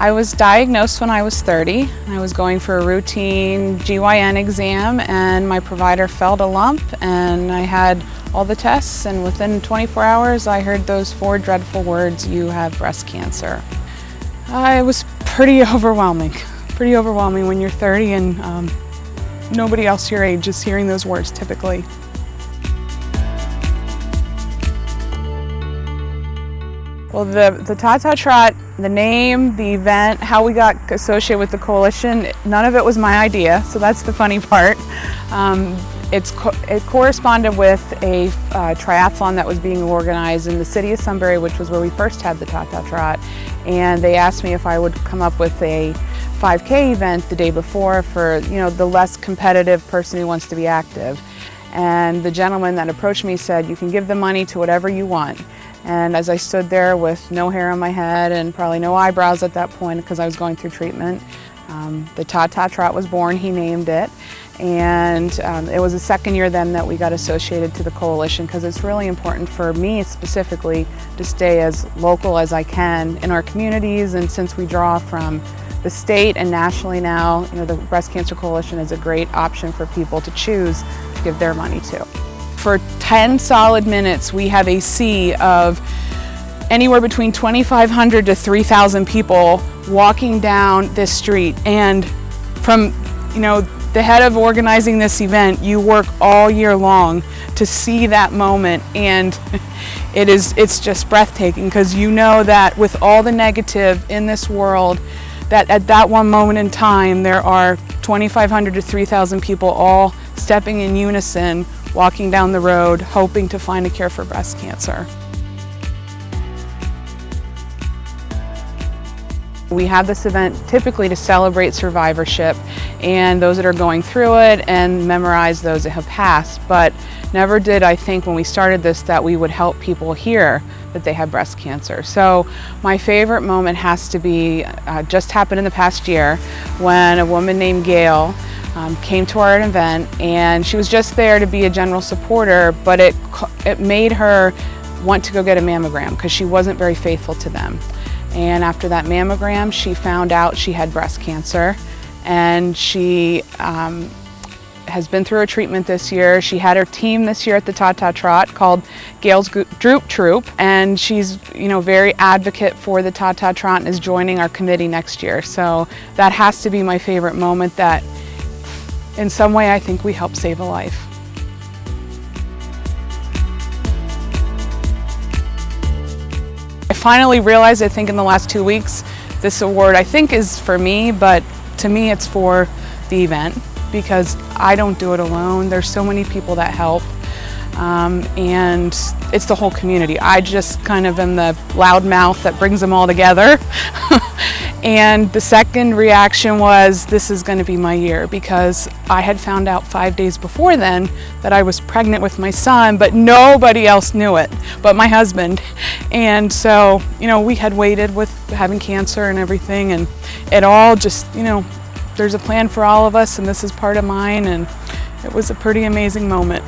I was diagnosed when I was 30. I was going for a routine GYN exam and my provider felt a lump and I had all the tests, and within 24 hours I heard those 4 dreadful words, "You have breast cancer." It was pretty overwhelming when you're 30 and nobody else your age is hearing those words typically. Well, the Trot, the name, the event, how we got associated with the coalition, none of it was my idea, so that's the funny part. It corresponded with a triathlon that was being organized in the city of Sunbury, which was where we first had the Trot, and they asked me if I would come up with a 5K event the day before for, the less competitive person who wants to be active. And the gentleman that approached me said, "You can give the money to whatever you want." And as I stood there with no hair on my head and probably no eyebrows at that point because I was going through treatment, the Trot was born, he named it. And it was the second year then that we got associated to the coalition because it's really important for me specifically to stay as local as I can in our communities. And since we draw from the state and nationally now, the Breast Cancer Coalition is a great option for people to choose to give their money to. For 10 solid minutes, we have a sea of anywhere between 2,500 to 3,000 people walking down this street. And from, the head of organizing this event, you work all year long to see that moment. And it's just breathtaking because you know that with all the negative in this world, that at that one moment in time, there are 2,500 to 3,000 people all stepping in unison, walking down the road, hoping to find a cure for breast cancer. We have this event typically to celebrate survivorship and those that are going through it and memorize those that have passed, but never did I think when we started this that we would help people hear that they have breast cancer. So my favorite moment has to be, just happened in the past year when a woman named Gail came to our event, and she was just there to be a general supporter, but it made her want to go get a mammogram because she wasn't very faithful to them. And after that mammogram, she found out she had breast cancer, and she has been through her treatment this year. She had her team this year at the Trot called Gail's Droop Troop, and she's very advocate for the Trot and is joining our committee next year. So that has to be my favorite moment, that in some way I think we help save a life. I finally realized, I think in the last 2 weeks, this award I think is for me, but to me it's for the event because I don't do it alone. There's so many people that help, and it's the whole community. I just kind of am the loud mouth that brings them all together. And the second reaction was, this is going to be my year, because I had found out 5 days before then that I was pregnant with my son, but nobody else knew it but my husband. And so, we had waited with having cancer and everything, and it all just, there's a plan for all of us, and this is part of mine, and it was a pretty amazing moment.